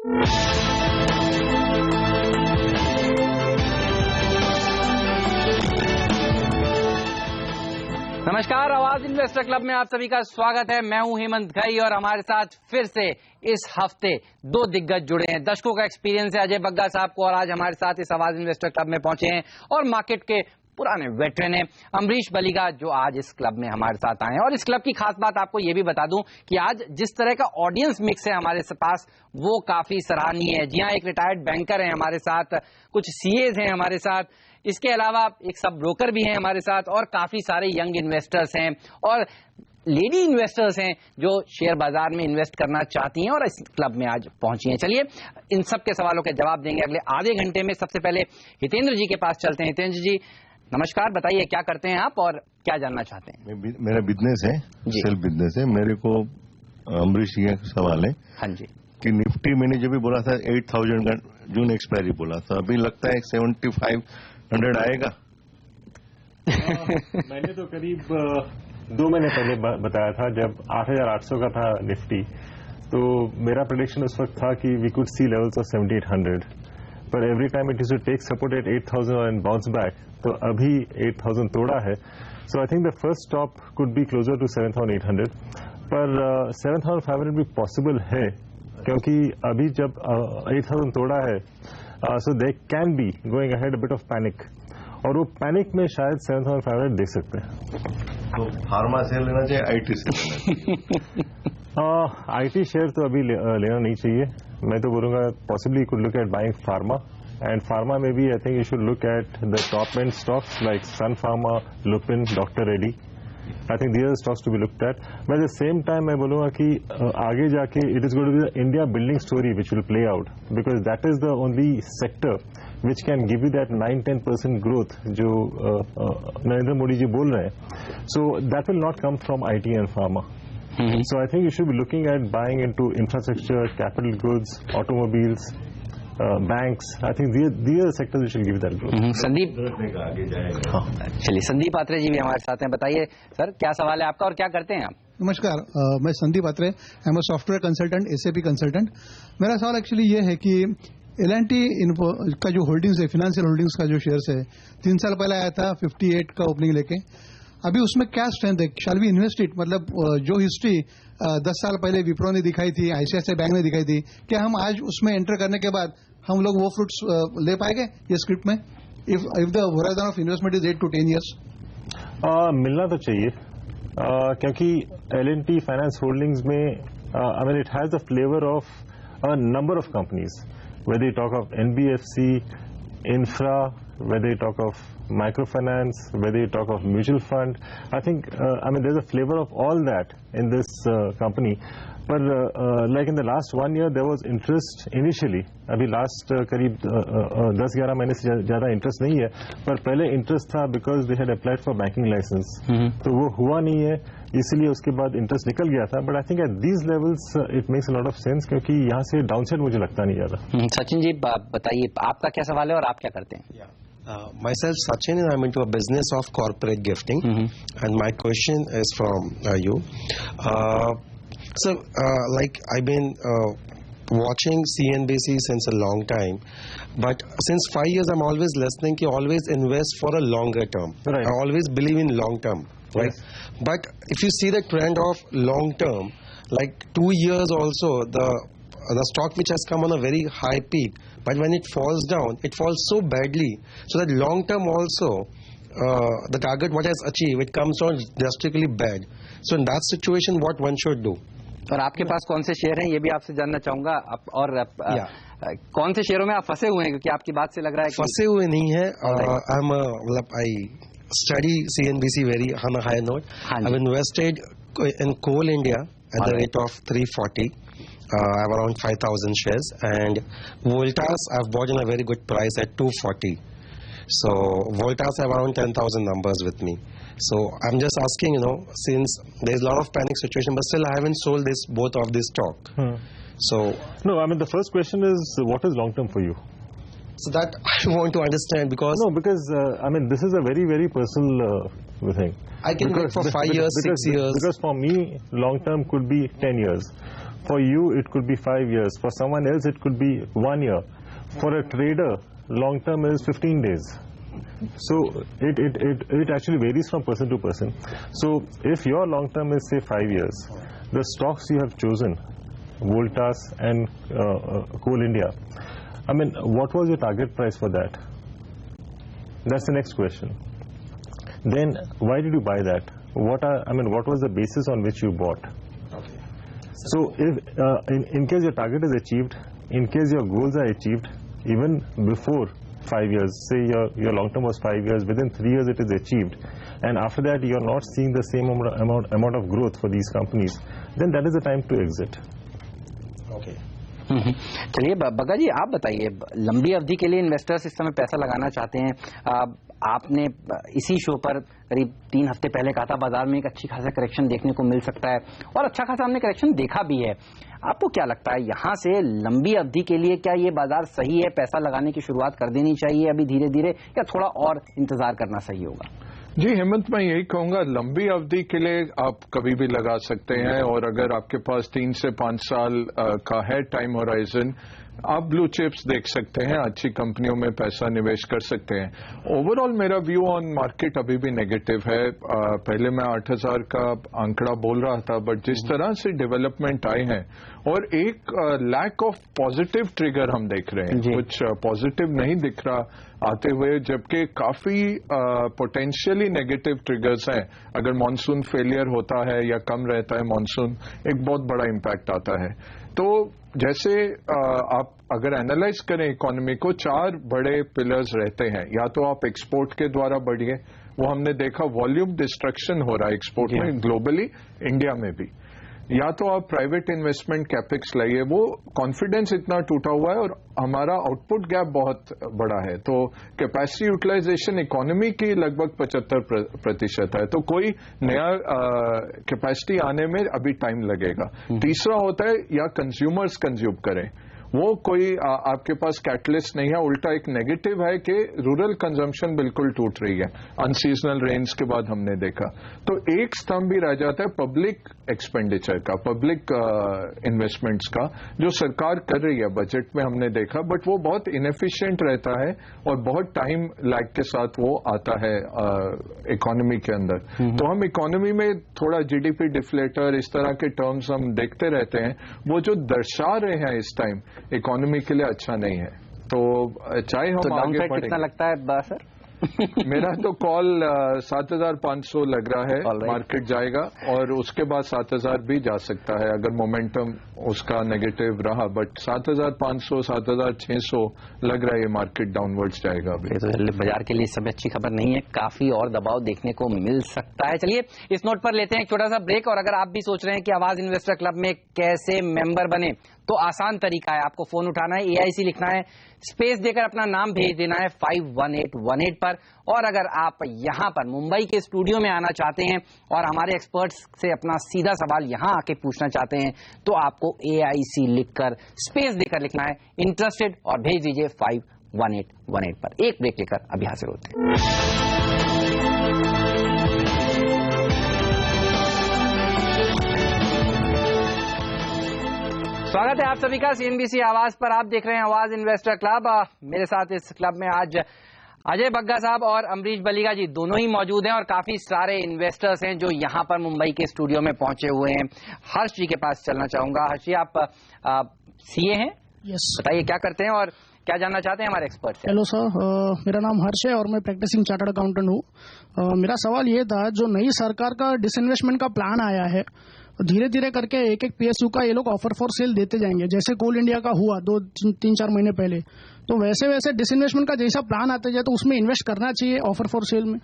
नमस्कार, आवाज investor club में आप सभी का स्वागत है। मैं हूं हेमंत घई और हमारे साथ फिर से इस हफ्ते दो दिग्गज जुड़े हैं। दशकों का एक्सपीरियंस है अजय बग्गा साहब को और आज हमारे साथ इस आवाज इन्वेस्टर क्लब में पहुंचे हैं और मार्केट के पुराने वेटरन हैं अमरीश बलिगा, जो आज इस क्लब में हमारे साथ आए हैं। और इस क्लब की खास बात आपको ये भी बता दूं कि आज जिस तरह का ऑडियंस मिक्स है हमारे पास वो काफी सराहनीय है। जी हाँ, एक रिटायर्ड बैंकर है हमारे साथ, कुछ सीएज हैं हमारे साथ, इसके अलावा एक सब ब्रोकर भी हैं हमारे साथ और काफी सारे यंग इन्वेस्टर्स हैं और लेडी इन्वेस्टर्स हैं जो शेयर बाजार में इन्वेस्ट करना चाहती हैं और इस क्लब में आज पहुंची हैं। चलिए इन सब के सवालों के जवाब देंगे अगले आधे घंटे में। सबसे पहले हितेंद्र जी के पास चलते हैं। हितेंद्र जी नमस्कार, बताइए क्या करते हैं आप और क्या जानना चाहते हैं? मेरा बिजनेस है, सेल्फ बिजनेस है। मेरे को अमरीश जी का सवाल है। हाँ जी, कि निफ्टी मैंने जो भी बोला था 8000 का जून एक्सपायरी बोला था, अभी लगता है 7500 आएगा। मैंने तो करीब 2 महीने पहले बताया था जब 8800 का था निफ्टी, तो मेरा प्रेडिक्शन उस वक्त था कि we could see levels of 7800, पर every time it is to take support at 8000 and bounce back. तो अभी 8000 तोड़ा है, so I think the first stop could be closer to 7800, पर 7500 भी पॉसिबल है क्योंकि अभी जब 8000 तोड़ा है, so they can be going ahead a bit of panic, और वो पैनिक में शायद 7500 देख सकते हैं। तो फार्मा शेयर लेना चाहिए, आईटी शेयर लेना चाहिए? आईटी शेयर तो अभी लेना नहीं चाहिए। मैं तो बोलूंगा possibly could look at buying pharma, and pharma में भी I think you should look at the top end stocks like Sun Pharma, Lupin, doctor Reddy. I think these are stocks to be looked at. But at the same time, मैं बोलूँगा कि आगे जाके it is going to be the India building story which will play out, because that is the only sector which can give you that 9-10% growth जो नरेंद्र मोदी जी बोल रहे हैं. So that will not come from IT and pharma. So I think you should be looking at buying into infrastructure, capital goods, automobiles, banks. I think these are the sectors which will give that growth. Sandeep आगे जाएगा। चलिए, संदीप आत्रे जी भी हमारे साथ हैं। बताइए sir, क्या सवाल है आपका और क्या करते हैं आप? नमस्कार, मैं Sandeep Atre, I am a software consultant, SAP consultant. मेरा सवाल एक्चुअली ये है कि L&T का जो होल्डिंग्स है, फाइनेंशियल होल्डिंग्स का जो शेयर्स है, 3 साल पहले आया था 58 का ओपनिंग लेके। अभी उसमें क्या स्ट्रेंथ है? Shall we invest it? मतलब जो हिस्ट्री 10 साल पहले विप्रो ने दिखाई थी, ICICI बैंक ने दिखाई थी, क्या हम आज उसमें एंटर करने के बाद हम लोग वो फ्रूट्स ले पाएंगे ये स्क्रिप्ट में? If the horizon of investment is 8 to 10 years? मिलना तो चाहिए क्योंकि L&T फाइनेंस होल्डिंग्स में I mean it has the flavour of a number of companies, whether you talk of NBFC, infra, whether you talk of microfinance, whether you talk of mutual fund. I think, I mean, there's a flavor of all that in this company. But like in the last 1 year, there was interest initially. अभी last करीब 10-11 महीने से ज़्यादा interest नहीं है, पर पहले interest था because they had applied for banking license. तो वो हुआ नहीं है, इसलिए उसके बाद interest निकल गया था. But I think at these levels it makes a lot of sense क्योंकि यहाँ से downside मुझे लगता नहीं ज़्यादा। सचिन जी बताइए, आपका क्या सवाल है और आप क्या करते हैं? Myself, Sachin, and I'm into a business of corporate gifting. And my question is from you. So, like I've been watching CNBC since a long time, but since 5 years I'm always listening कि always invest for a longer term. Right. I always believe in long term, right? Yes. But if you see the trend of long term, like 2 years also, the stock which has come on a very high peak, but when it falls down, it falls so badly, so that long term also, the target what has achieved, it comes on drastically bad. So in that situation, what one should do? और आपके पास कौन से share हैं ये भी आपसे जानना चाहूंगा। और कौन से शेयरों में आप फंसे हुए हैं, क्योंकि आपकी बात से लग रहा है फंसे हुए नहीं है। I study CNBC very on a high note. I've invested in Coal India at the rate of 340. I have around 5,000 shares, and Voltas I've bought in a very good price at 240. So Voltas have around 10,000 numbers with me. So I'm just asking, since there's a lot of panic situation, but still I haven't sold both of this stock. So no, I mean the first question is what is long term for you? So that I want to understand because I mean this is a very very personal thing. I can wait for 5 years, 6 years. Because for me long term could be 10 years. For you, it could be 5 years. For someone else, it could be 1 year. For a trader, long term is 15 days. So it actually varies from person to person. So if your long term is say 5 years, the stocks you have chosen, Voltas and Coal India, I mean, what was your target price for that? That's the next question. Then why did you buy that? What was the basis on which you bought? Okay. So if in case your target is achieved, in case your goals are achieved, even before 5 years, say your long term was 5 years, within 3 years it is achieved, and after that you are not seeing the same amount of growth for these companies, then that is the time to exit. Okay. चलिए बग्गा जी, आप बताइए, लंबी अवधि के लिए investors इस समय पैसा लगाना चाहते हैं। आपने इसी शो पर करीब 3 हफ्ते पहले कहा था बाजार में एक अच्छी खासा करेक्शन देखने को मिल सकता है, और अच्छा खासा हमने करेक्शन देखा भी है। आपको क्या लगता है, यहाँ से लंबी अवधि के लिए क्या ये बाजार सही है? पैसा लगाने की शुरुआत कर देनी चाहिए अभी धीरे धीरे, या थोड़ा और इंतजार करना सही होगा? जी हेमंत, मैं यही कहूंगा, लंबी अवधि के लिए आप कभी भी लगा सकते हैं, और अगर आपके पास 3 से 5 साल का है टाइम होराइजन, आप ब्लू चिप्स देख सकते हैं, अच्छी कंपनियों में पैसा निवेश कर सकते हैं। ओवरऑल मेरा व्यू ऑन मार्केट अभी भी नेगेटिव है। पहले मैं 8,000 का आंकड़ा बोल रहा था, बट जिस तरह से डेवलपमेंट आए हैं और एक लैक ऑफ पॉजिटिव ट्रिगर हम देख रहे हैं, कुछ पॉजिटिव नहीं दिख रहा आते हुए, जबकि काफी पोटेंशियली नेगेटिव ट्रिगर्स हैं। अगर मॉनसून फेलियर होता है या कम रहता है मॉनसून, एक बहुत बड़ा इम्पैक्ट आता है। तो जैसे आप अगर एनालाइज करें इकोनॉमी को, 4 बड़े पिलर्स रहते हैं। या तो आप एक्सपोर्ट के द्वारा बढ़िए, वो हमने देखा वॉल्यूम डिस्ट्रक्शन हो रहा है एक्सपोर्ट में ग्लोबली, इंडिया में भी। या तो आप प्राइवेट इन्वेस्टमेंट कैपेक्स लाइए, वो कॉन्फिडेंस इतना टूटा हुआ है और हमारा आउटपुट गैप बहुत बड़ा है, तो कैपेसिटी यूटिलाइजेशन इकोनॉमी की लगभग 75% है, तो कोई नया कैपेसिटी आने में अभी टाइम लगेगा। तीसरा होता है या कंज्यूमर्स कंज्यूम करें, वो कोई आपके पास कैटलिस्ट नहीं है, उल्टा एक नेगेटिव है कि रूरल कंजम्पशन बिल्कुल टूट रही है, अनसीजनल रेन्स के बाद हमने देखा। तो एक स्तंभ भी रह जाता है पब्लिक एक्सपेंडिचर का, पब्लिक इन्वेस्टमेंट्स का, जो सरकार कर रही है बजट में हमने देखा, बट वो बहुत इनएफिशिएंट रहता है और बहुत टाइम लैग के साथ वो आता है इकोनॉमी के अंदर। तो हम इकोनॉमी में थोड़ा जीडीपी डिफ्लेटर, इस तरह के टर्म्स हम देखते रहते हैं, वो जो दर्शा रहे हैं इस टाइम इकोनॉमी के लिए अच्छा नहीं है। तो चाहे हम आगे बढ़ें, कितना लगता है सर? मेरा तो कॉल 7,500 लग रहा है, मार्केट जाएगा, और उसके बाद 7,000 भी जा सकता है अगर मोमेंटम उसका नेगेटिव रहा, बट 7,500 7,600 लग रहा है ये मार्केट डाउनवर्ड्स जाएगा अभी। तो बाजार के लिए सब अच्छी खबर नहीं है, काफी और दबाव देखने को मिल सकता है। चलिए इस नोट पर लेते हैं एक छोटा सा ब्रेक, और अगर आप भी सोच रहे हैं कि आवाज इन्वेस्टर क्लब में कैसे मेंबर बने, तो आसान तरीका है, आपको फोन उठाना है, AIC लिखना है, स्पेस देकर अपना नाम भेज देना है 51818 पर। और अगर आप यहां पर मुंबई के स्टूडियो में आना चाहते हैं और हमारे एक्सपर्ट्स से अपना सीधा सवाल यहां आके पूछना चाहते हैं, तो आपको AIC लिखकर स्पेस देकर लिखना है इंटरेस्टेड और भेज दीजिए 51818 पर। एक ब्रेक लेकर अभी हाजिर होते हैं। स्वागत है आप सभी का CNBC आवाज पर। आप देख रहे हैं आवाज इन्वेस्टर क्लब। मेरे साथ इस क्लब में आज अजय बग्गा साहब और अमरीश बलिगा जी दोनों ही मौजूद हैं, और काफी सारे इन्वेस्टर्स हैं जो यहां पर मुंबई के स्टूडियो में पहुंचे हुए हैं। हर्ष जी के पास चलना चाहूंगा। हर्ष जी, आप CA हैं? यस। बताइए क्या करते हैं और क्या जानना चाहते हैं हमारे एक्सपर्ट से? हेलो सर, मेरा नाम हर्ष है और मैं प्रैक्टिसिंग चार्टर्ड अकाउंटेंट हूँ। मेरा सवाल ये था, जो नई सरकार का डिसइन्वेस्टमेंट का प्लान आया है, धीरे धीरे करके एक एक PSU का ये लोग ऑफर फॉर सेल देते जाएंगे, जैसे कोल इंडिया का हुआ 2-3-4 महीने पहले, तो वैसे वैसे डिसइन्वेस्टमेंट का जैसा प्लान आता जाए तो उसमें इन्वेस्ट करना चाहिए ऑफर फॉर सेल में।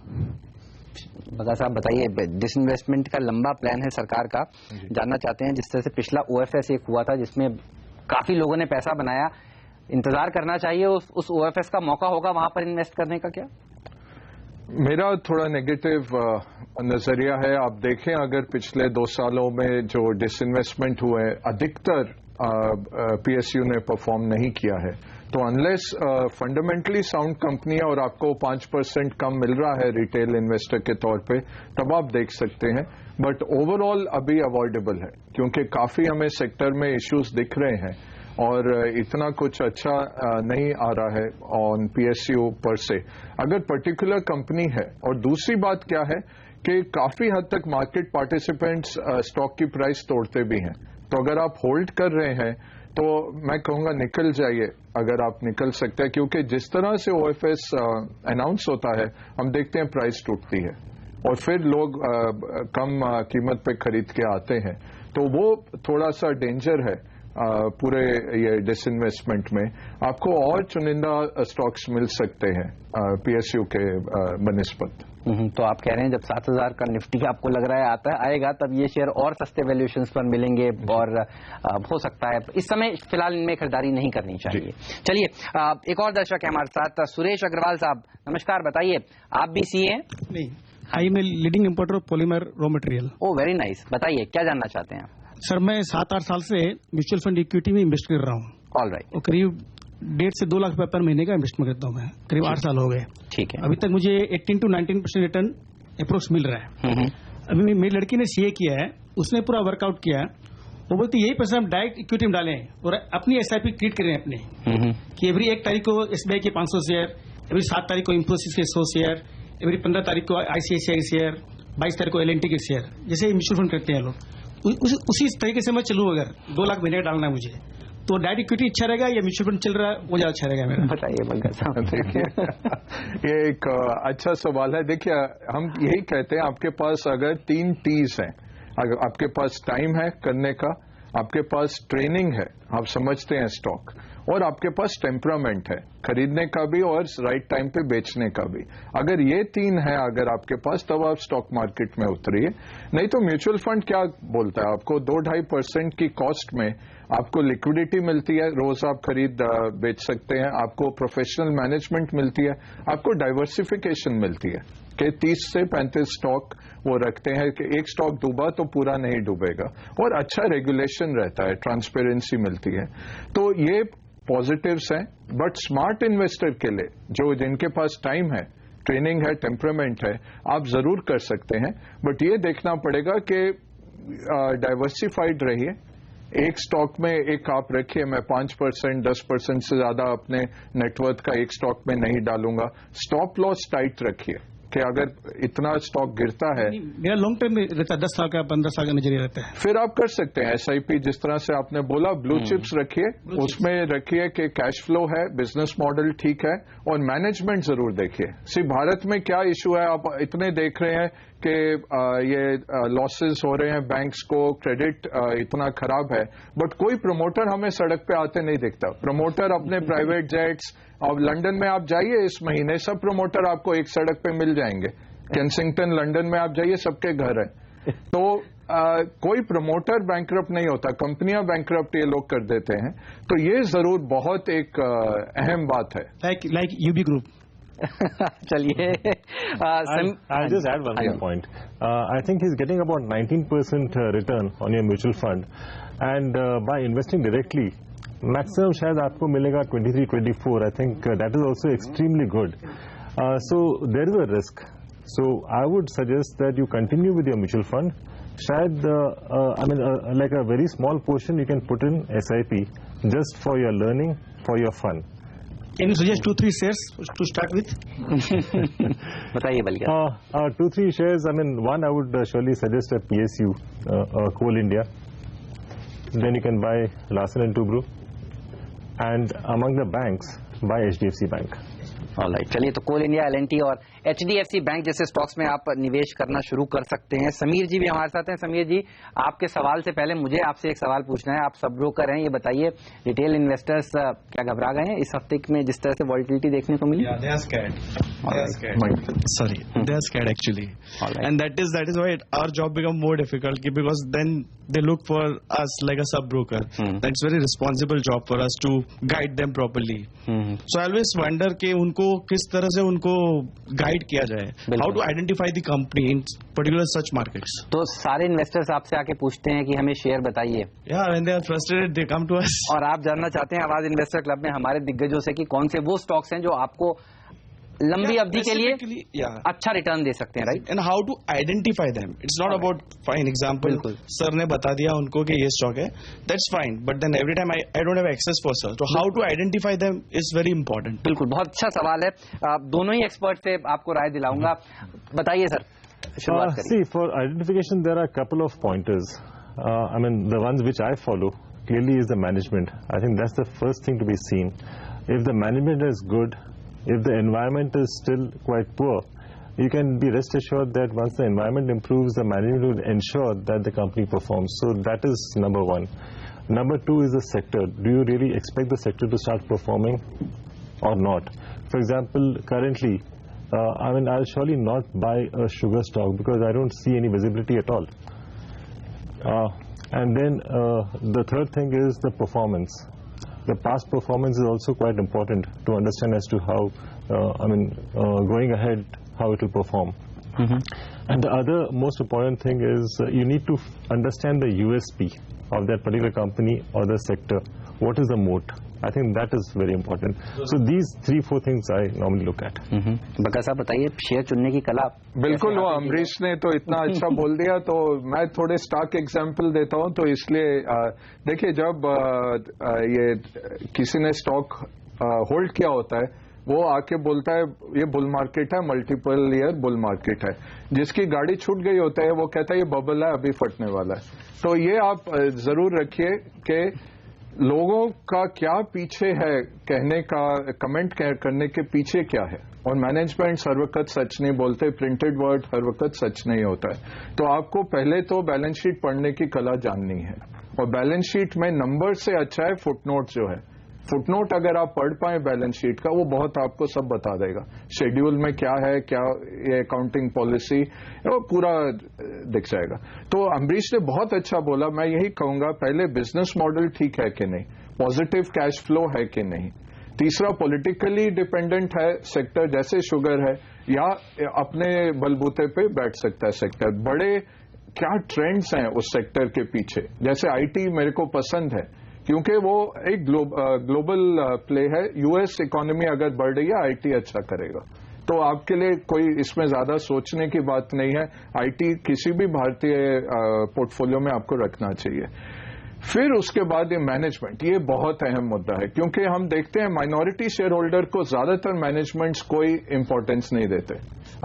बग्गा साहब बताइए, डिसइन्वेस्टमेंट का लंबा प्लान है सरकार का, जानना चाहते हैं। जिस तरह से पिछला OFS एक हुआ था जिसमें काफी लोगों ने पैसा बनाया, इंतजार करना चाहिए, उस OFS का मौका होगा वहां पर इन्वेस्ट करने का क्या? मेरा थोड़ा नेगेटिव नजरिया है। आप देखें, अगर पिछले 2 सालों में जो डिसइन्वेस्टमेंट हुए, अधिकतर PSU ने परफॉर्म नहीं किया है, तो अनलेस फंडामेंटली साउंड कंपनी है और आपको 5% कम मिल रहा है रिटेल इन्वेस्टर के तौर पे, तब आप देख सकते हैं। बट ओवरऑल अभी अवॉइडेबल है, क्योंकि काफी हमें सेक्टर में इश्यूज दिख रहे हैं और इतना कुछ अच्छा नहीं आ रहा है ऑन PSU पर से, अगर पर्टिकुलर कंपनी है। और दूसरी बात क्या है कि काफी हद तक मार्केट पार्टिसिपेंट्स स्टॉक की प्राइस तोड़ते भी हैं, तो अगर आप होल्ड कर रहे हैं तो मैं कहूंगा निकल जाइए अगर आप निकल सकते हैं, क्योंकि जिस तरह से OFS अनाउंस होता है हम देखते हैं प्राइस टूटती है और फिर लोग कम कीमत पे खरीद के आते हैं, तो वो थोड़ा सा डेंजर है पूरे ये डिसइन्वेस्टमेंट में। आपको और चुनिंदा स्टॉक्स मिल सकते हैं PSU के बनिस्बत। तो आप कह रहे हैं जब 7,000 का निफ्टी आपको लग रहा है आएगा तब ये शेयर और सस्ते वैल्यूएशंस पर मिलेंगे और हो सकता है इस समय फिलहाल इनमें खरीदारी नहीं करनी चाहिए। चलिए एक और दर्शक है हमारे साथ, सुरेश अग्रवाल साहब, नमस्कार। बताइए, आप भी CA हैं? नहीं, I am leading importer of polymer raw material. Oh very nice, बताइए क्या जानना चाहते हैं? सर मैं 7-8 साल से म्यूचुअल फंड इक्विटी में इन्वेस्ट कर रहा हूँ। All right. और करीब 1.5 से 2 लाख रुपए पर महीने का इन्वेस्टमेंट करता हूँ मैं, करीब 8 साल हो गए। ठीक है। अभी तक मुझे 18 to 19% रिटर्न अप्रोक्स मिल रहा है। अभी मेरी लड़की ने CA किया है, उसने पूरा वर्कआउट किया है। वो बोलती यही पैसा हम डायरेक्ट इक्विटी में डालें और अपनी SIP क्रिएट करें अपने, कि एवरी 1 तारीख को SBI के 500 शेयर, एवरी 7 तारीख को इंफोसिस के 100 शेयर, एवरी 15 तारीख को ICICI शेयर, 22 तारीख को LNT के शेयर, जैसे म्यूचुअल फंड करते हैं लोग। उसी तरीके से मैं चलूँ, अगर 2 लाख महीने डालना है मुझे, तो डायरेक्ट इक्विटी अच्छा रहेगा या म्यूचुअल फंड चल रहा है वो ज्यादा अच्छा रहेगा मेरा? बताइए बंगा साहब। देखिए ये एक अच्छा सवाल है। देखिए हम यही कहते हैं, आपके पास अगर 3 T's हैं, अगर आपके पास टाइम है करने का, आपके पास ट्रेनिंग है, आप समझते हैं स्टॉक, और आपके पास टेम्परामेंट है खरीदने का भी और राइट टाइम पे बेचने का भी, अगर ये 3 है अगर आपके पास, तब आप स्टॉक मार्केट में उतरिए। नहीं तो म्यूचुअल फंड क्या बोलता है, आपको 2-2.5% की कॉस्ट में आपको लिक्विडिटी मिलती है, रोज आप खरीद बेच सकते हैं, आपको प्रोफेशनल मैनेजमेंट मिलती है, आपको डाइवर्सिफिकेशन मिलती है कि 30 से 35 स्टॉक वो रखते हैं कि एक स्टॉक डूबा तो पूरा नहीं डूबेगा, और अच्छा रेगुलेशन रहता है, ट्रांसपेरेंसी मिलती है। तो ये पॉजिटिव्स हैं। बट स्मार्ट इन्वेस्टर के लिए, जो जिनके पास टाइम है, ट्रेनिंग है, टेम्परामेंट है, आप जरूर कर सकते हैं। बट ये देखना पड़ेगा कि डाइवर्सिफाइड रहिए, एक स्टॉक में एक आप रखिए, मैं 5% 10% से ज्यादा अपने नेटवर्थ का एक स्टॉक में नहीं डालूंगा। स्टॉप लॉस टाइट रखिए कि अगर इतना स्टॉक गिरता है, मेरा लॉन्ग टर्म में रहता है, 10 साल का 15 साल का नजरिया रहता है, फिर आप कर सकते हैं SIP, जिस तरह से आपने बोला। ब्लू चिप्स रखिए, उसमें रखिए कि कैश फ्लो है, बिजनेस मॉडल ठीक है, और मैनेजमेंट जरूर देखिए। सिर्फ भारत में क्या इशू है, आप इतने देख रहे हैं कि ये लॉसेस हो रहे हैं बैंक्स को, क्रेडिट इतना खराब है, बट कोई प्रमोटर हमें सड़क पे आते नहीं दिखता। प्रमोटर अपने प्राइवेट जेट्स, अब लंदन में आप जाइए इस महीने, सब प्रमोटर आपको एक सड़क पे मिल जाएंगे। केंसिंगटन लंदन में आप जाइए, सबके घर है। तो कोई प्रमोटर बैंकरप्ट नहीं होता, कंपनियां बैंकरप्ट ये लोग कर देते हैं। तो ये जरूर बहुत एक अहम बात है। Like UB group. चलिए, I'll just add one more point. I think he's getting about 19% return on your mutual fund, and by investing directly, maximum शायद आपको मिलेगा 23-24. I think that is also extremely good. So there is a risk. So I would suggest that you continue with your mutual fund. शायद I mean like a very small portion you can put in SIP just for your learning, for your fun. Can you suggest 2-3 shares to start with? बताइए Ballia. 2-3 shares. I mean, one I would surely suggest a PSU, Coal India. Then you can buy Larsen & Toubro, and among the banks, buy HDFC Bank. Alright, चलिए तो कोल India, LNT और HDFC bank जैसे stocks में आप निवेश करना शुरू कर सकते हैं। समीर जी भी हमारे साथ हैं। समीर जी, आपके सवाल से पहले मुझे आपसे एक सवाल पूछना है। आप सब ब्रोकर हैं, ये बताइए रिटेल इन्वेस्टर्स क्या घबरा गए हैं इस हफ्ते में जिस तरह से वॉलिटिलिटी देखने को मिली? They are scared. Sorry, they are scared actually, and that is why our job become more difficult because then they look for us like a sub broker. That's very responsible job for us to guide them properly. So I always wonder कि उनको उनको किस तरह से उनको guide किया जाए, how to identify the company in particular such markets. तो सारे इन्वेस्टर्स आपसे आके पूछते हैं कि हमें शेयर बताइए, when they are frustrated they come to us. और आप जानना चाहते हैं आवाज इन्वेस्टर क्लब में हमारे दिग्गजों से कि कौन से वो स्टॉक्स हैं जो आपको लंबी अवधि के लिए अच्छा रिटर्न दे सकते हैं, right? And how to identify them, it's not about fine example sir ने बता दिया उनको कि ये स्टॉक है, that's fine, but then every time I don't have access for sir, तो how to identify them is very important. बिल्कुल, बहुत अच्छा सवाल है। दोनों ही एक्सपर्ट से आपको राय दिलाऊंगा, बताइए sir. See, for identification there are a couple of pointers. I mean, the ones which I follow clearly is the management. I think that's the first thing to be seen. If the management is good, if the environment is still quite poor, you can be rest assured that once the environment improves, the management will ensure that the company performs. So that is number one. Number two is the sector. Do you really expect the sector to start performing or not? For example, currently, I mean, I'll surely not buy a sugar stock because I don't see any visibility at all. And then the third thing is the performance. The past performance is also quite important to understand as to how, going ahead, how it will perform. And the other most important thing is you need to understand the USP of that particular company or the sector. What is the moat? I think that is very important. So these 3-4 things I normally look at. बका साहब बताइए, share चुनने की कला। बिल्कुल, वो अमरीश ने तो इतना अच्छा बोल दिया, तो मैं थोड़े स्टॉक एग्जांपल देता हूं। तो इसलिए देखिए, जब ये किसी ने स्टॉक होल्ड किया होता है, वो आके बोलता है ये बुल मार्केट है, मल्टीपल ईयर बुल मार्केट है। जिसकी गाड़ी छूट गई होता है वो कहता है ये बबल है, अभी फटने वाला है। तो ये आप जरूर रखिए कि लोगों का क्या पीछे है, कहने का, कमेंट करने के पीछे क्या है। और मैनेजमेंट हर वक्त सच नहीं बोलते, प्रिंटेड वर्ड हर वक्त सच नहीं होता है। तो आपको पहले तो बैलेंस शीट पढ़ने की कला जाननी है, और बैलेंस शीट में नंबर से अच्छा है फुटनोट जो है। फुटनोट अगर आप पढ़ पाए बैलेंस शीट का, वो बहुत आपको सब बता देगा। शेड्यूल में क्या है, क्या ये अकाउंटिंग पॉलिसी, वो पूरा दिख जाएगा। तो अम्बरीश ने बहुत अच्छा बोला। मैं यही कहूंगा, पहले बिजनेस मॉडल ठीक है कि नहीं, पॉजिटिव कैश फ्लो है कि नहीं। तीसरा, पॉलिटिकली डिपेंडेंट है सेक्टर, जैसे शुगर है, या अपने बलबूते पे बैठ सकता है सेक्टर। बड़े क्या ट्रेंड्स हैं उस सेक्टर के पीछे। जैसे आईटी मेरे को पसंद है क्योंकि वो एक ग्लोबल प्ले है। यूएस इकोनॉमी अगर बढ़ रही है, आईटी अच्छा करेगा। तो आपके लिए कोई इसमें ज्यादा सोचने की बात नहीं है। आईटी किसी भी भारतीय पोर्टफोलियो में आपको रखना चाहिए। फिर उसके बाद ये मैनेजमेंट, ये बहुत अहम मुद्दा है, क्योंकि हम देखते हैं माइनॉरिटी शेयर होल्डर को ज्यादातर मैनेजमेंट्स कोई इंपॉर्टेंस नहीं देते।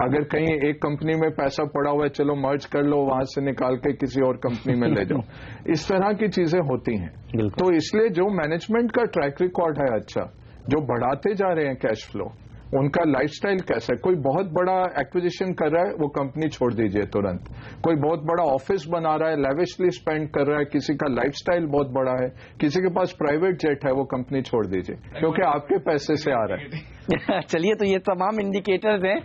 अगर कहीं एक कंपनी में पैसा पड़ा हुआ है, चलो मर्ज कर लो, वहां से निकाल के किसी और कंपनी में ले जाओ, इस तरह की चीजें होती हैं। तो इसलिए जो मैनेजमेंट का ट्रैक रिकॉर्ड है अच्छा, जो बढ़ाते जा रहे हैं कैश फ्लो, उनका लाइफस्टाइल कैसा है। कोई बहुत बड़ा एक्विजिशन कर रहा है, वो कंपनी छोड़ दीजिए तुरंत। कोई बहुत बड़ा ऑफिस बना रहा है, लेविशली स्पेंड कर रहा है, किसी का लाइफस्टाइल बहुत बड़ा है, किसी के पास प्राइवेट जेट है, वो कंपनी छोड़ दीजिए, क्योंकि आपके पैसे से आ रहा है। चलिए, तो ये तमाम इंडिकेटर्स हैं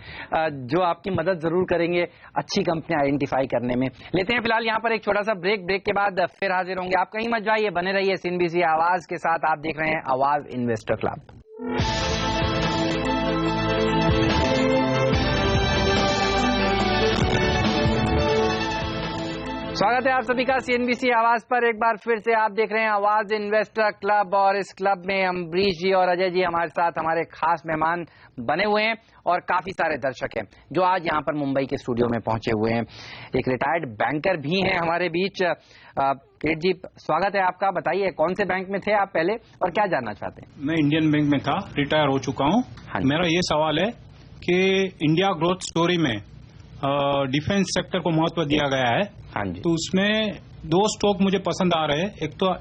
जो आपकी मदद जरूर करेंगे अच्छी कंपनी आइडेंटिफाई करने में। लेते हैं फिलहाल यहाँ पर एक छोटा सा ब्रेक के बाद फिर हाजिर होंगे। आप कहीं मत जाइए, बने रहिए सीएनबीसी आवाज के साथ। आप देख रहे हैं आवाज इन्वेस्टर क्लब। स्वागत है आप सभी का सीएनबीसी आवाज पर। एक बार फिर से आप देख रहे हैं आवाज इन्वेस्टर क्लब, और इस क्लब में अम्बरीश जी और अजय जी हमारे साथ हमारे खास मेहमान बने हुए हैं, और काफी सारे दर्शक हैं जो आज यहाँ पर मुंबई के स्टूडियो में पहुंचे हुए हैं। एक रिटायर्ड बैंकर भी हैं हमारे बीच। केट जी, स्वागत है आपका। बताइए, कौन से बैंक में थे आप पहले और क्या जानना चाहते हैं? मैं इंडियन बैंक में था, रिटायर हो चुका हूँ। मेरा ये सवाल है कि इंडिया ग्रोथ स्टोरी में डिफेंस सेक्टर को महत्व दिया गया है। हाँ जी। तो उसमें 2 स्टॉक मुझे पसंद आ रहे हैं। एक तो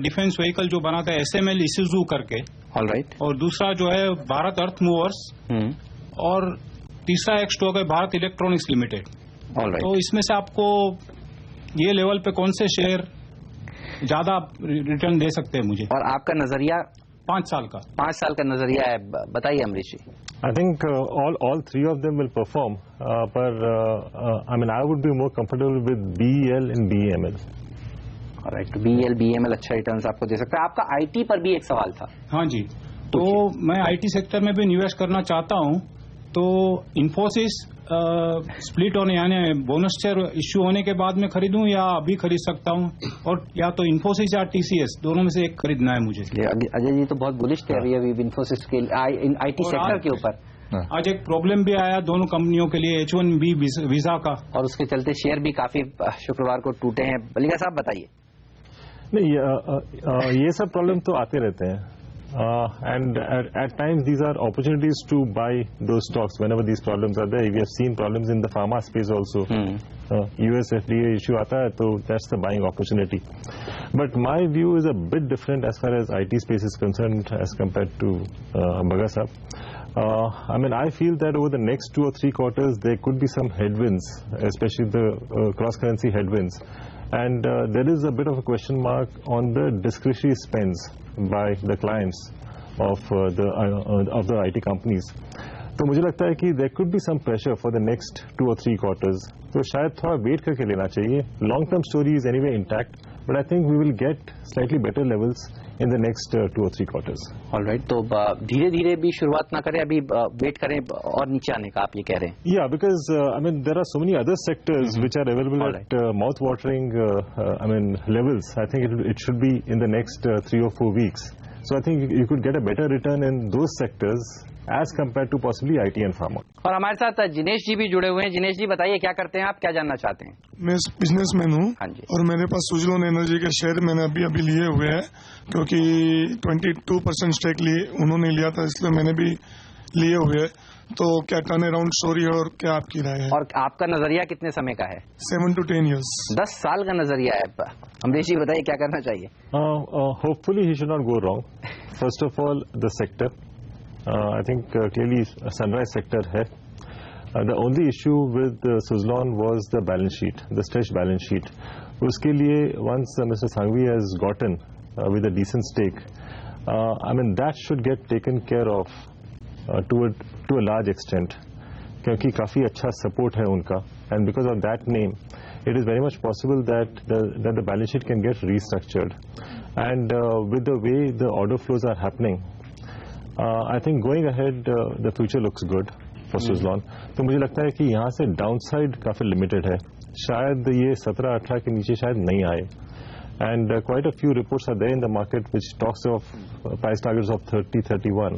डिफेंस व्हीकल जो बनाता है एसएमएल इसूजू करके, ऑलराइट, और दूसरा जो है भारत अर्थ मूवर्स, और तीसरा एक स्टॉक है भारत इलेक्ट्रॉनिक्स लिमिटेड। ऑलराइट। तो इसमें से आपको ये लेवल पे कौन से शेयर ज्यादा रिटर्न दे सकते हैं मुझे? और आपका नजरिया 5 साल का? 5 साल का नजरिया है, बताइए अमरीश जी। I think all 3 of them will perform, but I mean I would be more comfortable with BEL and BEML. Alright, तो BEL, BEML अच्छा रिटर्न्स आपको दे सकता है। आपका आईटी पर भी एक सवाल था। हाँ जी, तो मैं आईटी सेक्टर में भी निवेश करना चाहता हूं, तो इन्फोसिस स्प्लिट होने यानी बोनस शेयर इश्यू होने के बाद में खरीदूं या अभी खरीद सकता हूं, और या तो इन्फोसिस या टीसीएस दोनों में से एक खरीदना है मुझे। अजय जी तो बहुत बुलिश थे अभी इन्फोसिस के आईटी सेक्टर के ऊपर। आज एक प्रॉब्लम भी आया दोनों कंपनियों के लिए, H1B वीजा का, और उसके चलते शेयर भी काफी शुक्रवार को टूटे हैं। बलिया साहब बताइए। नहीं, ये सब प्रॉब्लम तो आते रहते हैं, and at times these are opportunities to buy those stocks whenever these problems are there. We have seen problems in the pharma space also. US FDA issue आता है तो that's the buying opportunity. But my view is a bit different as far as IT space is concerned as compared to Bhaga sahab. I mean, I feel that over the next 2 or 3 quarters there could be some headwinds, especially the cross-currency headwinds. And there is a bit of a question mark on the discretionary spends by the clients of the IT companies. तो मुझे लगता है कि there could be some pressure for the next 2 or 3 quarters. तो शायद थोड़ा wait करके लेना चाहिए. Long term story is anyway intact, but I think we will get slightly better levels in the next 2 or 3 quarters. All right, तो धीरे धीरे भी शुरुआत ना करें, अभी वेट करें और नीचे आने का आप ये कह रहे हैं? Yeah, because I mean there are so many other sectors which are available at mouth-watering levels. I think it should be in the next 3 or 4 weeks. So I think you could get a better return in those sectors as compared to possibly IT and pharma. और हमारे साथ जिनेश जी भी जुड़े हुए हैं। जिनेश जी बताइए क्या करते हैं आप, क्या जानना चाहते हैं? मैं बिजनेसमैन हूँ। हाँ जी। और मेरे पास सुजलोन एनर्जी के शेयर मैंने अभी लिए हुए हैं, क्योंकि 22% स्टेक उन्होंने लिया था, इसलिए मैंने भी लिए हुए हैं। तो क्या टर्न अराउंड स्टोरी है और क्या आपकी राय है? और आपका नजरिया कितने समय का है? 7 to 10 years। 10 साल का नजरिया है। अमरीश जी बताइए क्या करना चाहिए? Hopefully he should not go wrong. First of all, the sector. I think clearly sunrise sector है. The only issue with Suzlon was the balance sheet, the stretched balance sheet. उसके लिए once Mr. Sanghvi has gotten with a decent stake, I mean that should get taken care of to a large extent, क्योंकि काफ़ी अच्छा support है उनका, and because of that name, it is very much possible that the balance sheet can get restructured, and with the way the order flows are happening, I think going ahead the future looks good for Suzlon. तो मुझे लगता है कि यहाँ से downside काफ़ी limited है, शायद ये 17-18 के नीचे शायद नहीं आए, and quite a few reports are there in the market which talks of price targets of 30-31,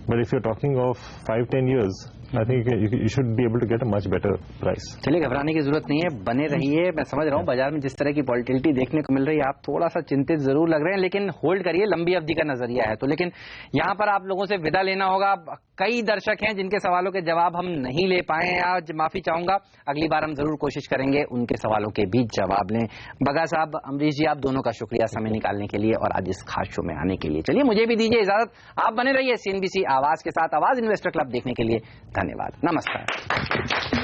but if you're talking of 5-10 years, I think you should be able to get a much better price. चलिए घबराने की जरूरत नहीं है, बने रहिए। मैं समझ रहा हूँ बाजार में जिस तरह की वॉलेटिलिटी देखने को मिल रही है, आप थोड़ा सा चिंतित जरूर लग रहे हैं, लेकिन होल्ड करिए, लंबी अवधि का नजरिया है तो। लेकिन यहाँ पर आप लोगों से विदा लेना होगा। कई दर्शक हैं जिनके सवालों के जवाब हम नहीं ले पाए हैं, आज माफी चाहूंगा। अगली बार हम जरूर कोशिश करेंगे उनके सवालों के भी जवाब लें। बगा साहब, अमरीश जी, आप दोनों का शुक्रिया समय निकालने के लिए और आज इस खास शो में आने के लिए। चलिए मुझे भी दीजिए इजाजत, आप बने रहिए CNBC आवाज के साथ। आवाज इन्वेस्टर क्लब देखने के लिए धन्यवाद, नमस्कार।